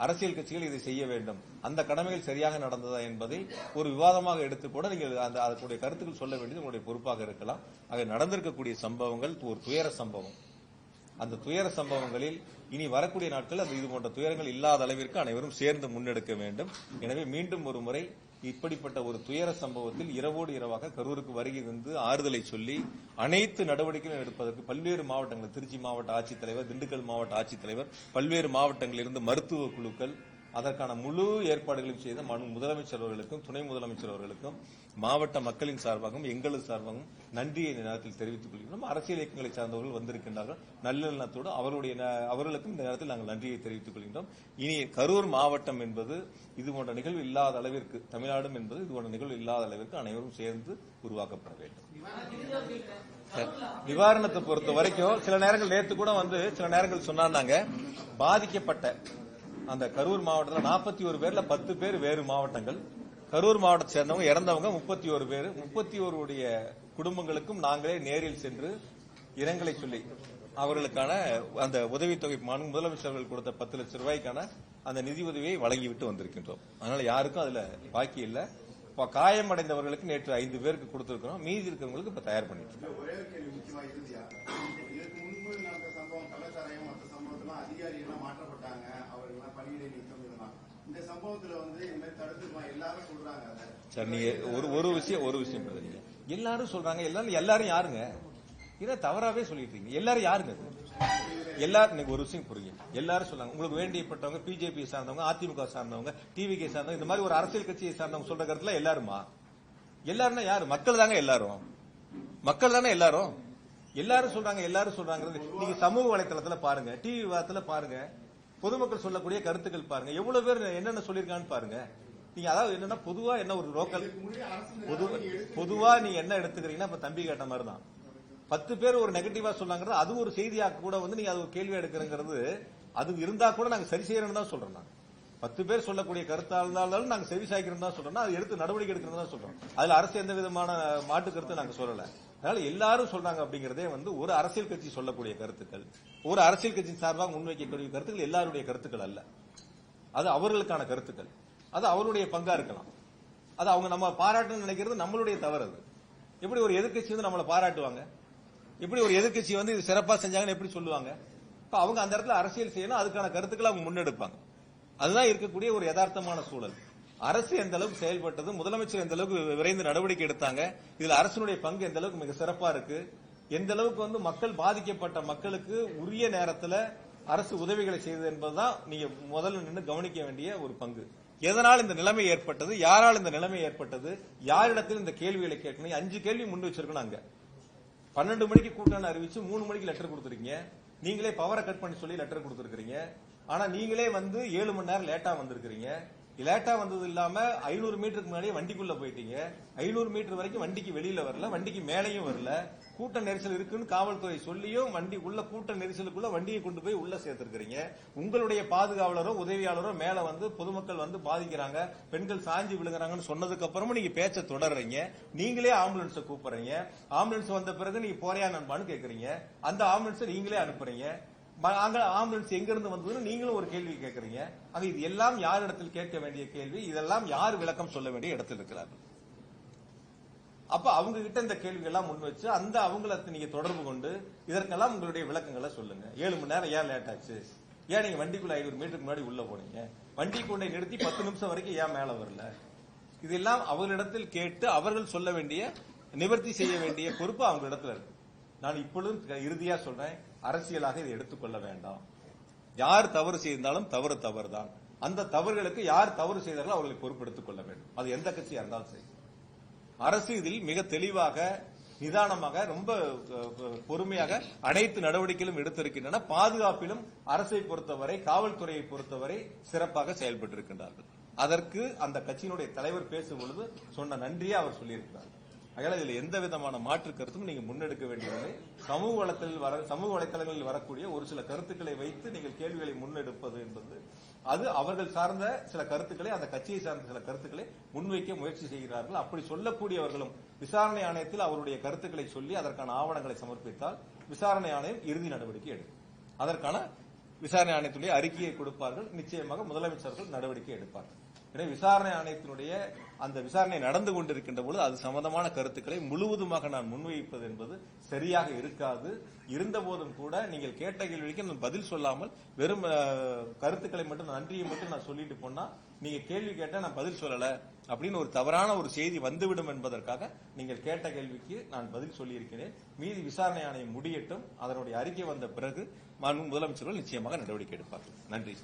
அரசியல் கட்சிகள் இதை செய்ய வேண்டும், அந்த கடமைகள் சரியாக நடந்ததா என்பதை ஒரு விவாதமாக எடுத்துக்கூட நீங்கள் அதற்குடைய கருத்துக்கள் சொல்ல வேண்டியது உங்களுடைய பொறுப்பாக இருக்கலாம். ஆக நடந்திருக்கக்கூடிய சம்பவங்கள் ஒரு துயர சம்பவம். அந்த துயர சம்பவங்களில் இனி வரக்கூடிய நாட்கள் அது இது போன்ற துயரங்கள் இல்லாத அளவிற்கு அனைவரும் சேர்ந்து முன்னெடுக்க வேண்டும். எனவே மீண்டும் ஒரு முறை இப்படிப்பட்ட ஒரு துயர சம்பவத்தில் இரவோடு இரவாக கரூருக்கு வருகை தந்து ஆறுதலை சொல்லி அனைத்து நடவடிக்கைகளும் எடுப்பதற்கு பல்வேறு மாவட்டங்கள், திருச்சி மாவட்ட ஆட்சித்தலைவர், திண்டுக்கல் மாவட்ட ஆட்சித்தலைவர், பல்வேறு மாவட்டங்களிலிருந்து மருத்துவ குழுக்கள் அதற்கான முழு ஏற்பாடுகளையும் செய்த முதலமைச்சர் அவர்களுக்கும் துணை முதலமைச்சர் அவர்களுக்கும் மாவட்ட மக்களின் சார்பாகவும் எங்களது சார்பாகவும் நன்றியை இந்த நேரத்தில் தெரிவித்துக் கொள்கிறோம். அரசியல் இயக்கங்களை சார்ந்தவர்கள் வந்திருக்கின்றார்கள். நல்லெண்ணத்தோடு அவர்களுக்கும் இந்த நேரத்தில் நாங்கள் நன்றியை தெரிவித்துக் கொள்கின்றோம். இனி கரூர் மாவட்டம் என்பது இது போன்ற நிகழ்வு இல்லாத அளவிற்கு, தமிழ்நாடும் என்பது இது போன்ற நிகழ்வு இல்லாத அளவிற்கு அனைவரும் சேர்ந்து உருவாக்கப்பட வேண்டும். நிவாரணத்தை பொறுத்த வரைக்கும் சில நேரங்கள் நேற்று கூட சில நேரங்கள் சொன்னாங்க, பாதிக்கப்பட்ட அந்த கரூர் மாவட்டத்தில் 41 பேர்ல 10 பேர் வேறு மாவட்டங்கள், கரூர் மாவட்டத்தை சேர்ந்தவங்க இறந்தவங்க 31 பேர். 31 குடும்பங்களுக்கும் நாங்களே நேரில் சென்று இரங்கலை சொல்லி அவர்களுக்கான அந்த உதவித்தொகை முதலமைச்சர்கள் கொடுத்த 10 லட்சம் ரூபாய்க்கான அந்த நிதி உதவியை வழங்கிவிட்டு வந்திருக்கின்றோம். அதனால யாருக்கும் அதுல பாக்கி இல்லை. காயமடைந்தவர்களுக்கு நேற்று 5 பேருக்கு கொடுத்திருக்கிறோம். மீதி இருக்கிறவங்களுக்கு இப்ப தயார் பண்ணிட்டு இருக்கோம். சார் நீங்க ஒரு விஷயம் எல்லாரும் சொல்றாங்க, எல்லாரும் யாருங்க? இதை தவறாவே சொல்லிட்டு இருக்கீங்க. எல்லாரும் யாருங்க? எல்லாரும் ஒரு விஷயம் புரியுங்க. எல்லாரும் சொல்றாங்க உங்களுக்கு வேண்டியப்பட்டவங்க பிஜேபி சார்ந்தவங்க, அதிமுக சார்ந்தவங்க, டிவிகே சார்ந்தவங்க, இந்த மாதிரி ஒரு அரசியல் கட்சியை சார்ந்தவங்க சொல்ற கருத்துல எல்லாருமா? எல்லாருன்னா யாரு? மக்கள் தாங்க எல்லாரும். மக்கள் தானே எல்லாரும். எல்லாரும் சொல்றாங்க. நீங்க சமூக வலைதளத்துல பாருங்க, டிவி விவாதத்துல பாருங்க, பொதுமக்கள் சொல்லக்கூடிய கருத்துக்கள் பாருங்க, எவ்வளவு பேர் என்னென்ன சொல்லிருக்கான்னு பாருங்க. நீங்க அதாவது என்னன்னா பொதுவா என்ன ஒரு லோக்கல் பொதுவா நீங்க என்ன எடுத்துக்கிறீங்கன்னா இப்ப தம்பி கேட்ட மாதிரி தான் 10 பேர் ஒரு நெகட்டிவா சொன்னாங்கிறது அது ஒரு செய்தியாக கூட நீங்க அது ஒரு கேள்வி எடுக்கிறங்கிறது அது இருந்தா கூட நாங்க சரி செய்யறோம்னு தான் சொல்றோம். 10 பேர் சொல்லக்கூடிய கருத்தா இருந்தாலும் நாங்க செவி சாய்க்கிறோம் தான் சொல்றோம், அது எடுத்து நடவடிக்கை எடுக்கிறது தான் சொல்றோம். அதுல அரசு எந்த விதமான மாட்டு கருத்து நாங்க சொல்லல. அதனால எல்லாரும் சொல்றாங்க அப்படிங்கறதே ஒரு அரசியல் கட்சி சொல்லக்கூடிய கருத்துக்கள், ஒரு அரசியல் கட்சியின் சார்பாக முன்வைக்கக்கூடிய கருத்துக்கள் எல்லாருடைய கருத்துக்கள் அல்ல. அது அவர்களுக்கான கருத்துக்கள், அது அவருடைய பங்கா இருக்கலாம். அது அவங்க நம்ம பாராட்டணும்னு நினைக்கிறது நம்மளுடைய தவறு. அது எப்படி ஒரு எதிர்கட்சி நம்மளை பாராட்டுவாங்க? எப்படி ஒரு எதிர்கட்சி இது சிறப்பா செஞ்சாங்கன்னு எப்படி சொல்லுவாங்க? அவங்க அந்த இடத்துல அரசியல் செய்யணும், அதுக்கான கருத்துக்களை அவங்க முன்னெடுப்பாங்க. அதுதான் இருக்கக்கூடிய ஒரு யதார்த்தமான சூழல். அரசு எந்த அளவுக்கு செயல்பட்டது, முதலமைச்சர் எந்த அளவுக்கு விரைந்து நடவடிக்கை எடுத்தாங்க, இதுல அரசினுடைய பங்கு எந்த அளவுக்கு மிக சிறப்பா இருக்கு, எந்த அளவுக்கு மக்கள் பாதிக்கப்பட்ட மக்களுக்கு உரிய நேரத்தில் அரசு உதவிகளை செய்தது என்பதுதான் நீங்க முதல்ல நின்று கவனிக்க வேண்டிய ஒரு பங்கு. எதனால் இந்த நிலைமை ஏற்பட்டது, யாரால் இந்த நிலைமை ஏற்பட்டது, யாரிடத்தில் இந்த கேள்விகளை கேட்கணும். 5 கேள்வி முன் வச்சிருக்கணும். அங்க 12 மணிக்கு கூட்டம் அறிவிச்சு 3 மணிக்கு லெட்டர் கொடுத்திருக்கீங்க. நீங்களே பவரை கட் பண்ணி சொல்லி லெட்டர் கொடுத்திருக்கீங்க. ஆனா நீங்களே 7 மணி நேரம் லேட்டா வந்திருக்கீங்க. லேட்டா வந்தது இல்லாம 500 மீட்டருக்கு முன்னாடியே வண்டிக்குள்ள போயிட்டீங்க. 500 மீட்டர் வரைக்கும் வண்டிக்கு வெளியில வரல, வண்டிக்கு மேலையும் வரல. கூட்ட நெரிசல் இருக்குன்னு காவல்துறை சொல்லியும் வண்டி உள்ள கூட்ட நெரிசலுக்குள்ள வண்டியை கொண்டு போய் உள்ள சேர்த்திருக்கிறீங்க. உங்களுடைய பாதுகாவலரோ உதவியாளரோ மேல பொதுமக்கள் பாதிக்கிறாங்க, பெண்கள் சாஞ்சி விழுகிறாங்கன்னு சொன்னதுக்கு அப்புறமும் நீங்க பேச்ச தொடர்றீங்க. நீங்களே ஆம்புலன்ஸை கூப்பிடுறீங்க. ஆம்புலன்ஸ் வந்த பிறகு நீங்க போறியா நண்பான்னு கேக்குறீங்க. அந்த ஆம்புலன்ஸை நீங்களே அனுப்புறீங்க. ஆம்புலன்ஸ் எங்க இருந்து வந்ததுன்னு நீங்களும் ஒரு கேள்வி கேட்கறீங்க. ஆக இது எல்லாம் யார் இடத்தில் கேட்க வேண்டிய கேள்வி, இதெல்லாம் யார் விளக்கம் சொல்ல வேண்டிய இடத்தில் இருக்கிறார்கள். அப்ப அவங்க கிட்ட இந்த கேள்வி எல்லாம் முன் வச்சு அந்த அவங்களை நீங்க தொடர்பு கொண்டு இதற்கெல்லாம் உங்களுடைய விளக்கங்களை சொல்லுங்க. 7 மணி நேரம் ஏன் லேட் ஆச்சு, ஏன் நீங்க வண்டிக்குள்ள 500 மீட்டருக்கு முன்னாடி உள்ள போனீங்க, வண்டி கொண்டை நிறுத்தி 10 நிமிஷம் வரைக்கும் ஏன் மேல வரல, இதெல்லாம் அவர்களிடத்தில் கேட்டு அவர்கள் சொல்ல வேண்டிய நிவர்த்தி செய்ய வேண்டிய பொறுப்பு அவங்க இடத்துல இருக்கு. நான் இப்பொழுது இறுதியா சொல்றேன், அரசியலாக இதை எடுத்துக்கொள்ள வேண்டாம். யார் தவறு செய்தாலும் தவறு தான். அந்த தவறுகளுக்கு யார் தவறு செய்தார்களோ அவர்களை பொறுப்பெடுத்துக் கொள்ள வேண்டும். அது எந்த கட்சியா இருந்தாலும் சரி. அரசு இதில் மிக தெளிவாக நிதானமாக ரொம்ப பொறுமையாக அனைத்து நடவடிக்கைகளும் எடுத்திருக்கின்றன. பாதுகாப்பிலும் அரசை பொறுத்தவரை காவல்துறையை பொறுத்தவரை சிறப்பாக செயல்பட்டிருக்கின்றார்கள். அதற்கு அந்த கட்சியினுடைய தலைவர் பேசும்பொழுது சொன்ன நன்றியை அவர் சொல்லியிருக்கிறார். அதனால இதில் எந்த விதமான மாற்று கருத்தும் நீங்க முன்னெடுக்க வேண்டியதில்லை. சமூக வலைதளங்களில் வரக்கூடிய ஒரு சில கருத்துக்களை வைத்து நீங்கள் கேள்விகளை முன்னெடுப்பது என்பது அது அவர்கள் சார்ந்த சில கருத்துக்களை, அந்த கட்சியை சார்ந்த சில கருத்துக்களை முன்வைக்க முயற்சி செய்கிறார்கள். அப்படி சொல்லக்கூடியவர்களும் விசாரணை ஆணையத்தில் அவருடைய கருத்துக்களை சொல்லி அதற்கான ஆவணங்களை சமர்ப்பித்தால் விசாரணை ஆணையம் இறுதி நடவடிக்கை எடுக்கும். அதற்கான விசாரணை ஆணையத்துடைய அறிக்கையை கொடுப்பார்கள். நிச்சயமாக முதலமைச்சர்கள் நடவடிக்கை எடுப்பார்கள். எனவே விசாரணை ஆணையத்தினுடைய அந்த விசாரணை நடந்து கொண்டிருக்கின்ற பொழுது அது சம்பந்தமான கருத்துக்களை முழுவதுமாக நான் முன்வைப்பது என்பது சரியாக இருக்காது. இருந்த போதும் கூட நீங்கள் கேட்ட கேள்விக்கு நான் பதில் சொல்லாமல் வெறும் கருத்துக்களை மட்டும் நன்றியை மட்டும் நான் சொல்லிட்டு போனா நீங்க கேள்வி கேட்டா நான் பதில் சொல்லல அப்படின்னு ஒரு தவறான ஒரு செய்தி வந்துவிடும் என்பதற்காக நீங்கள் கேட்ட கேள்விக்கு நான் பதில் சொல்லியிருக்கிறேன். மீதி விசாரணை ஆணையம் முடியட்டும். அதனுடைய அறிக்கை வந்த பிறகு முதலமைச்சர்கள் நிச்சயமாக நடவடிக்கை எடுப்பார்கள். நன்றி.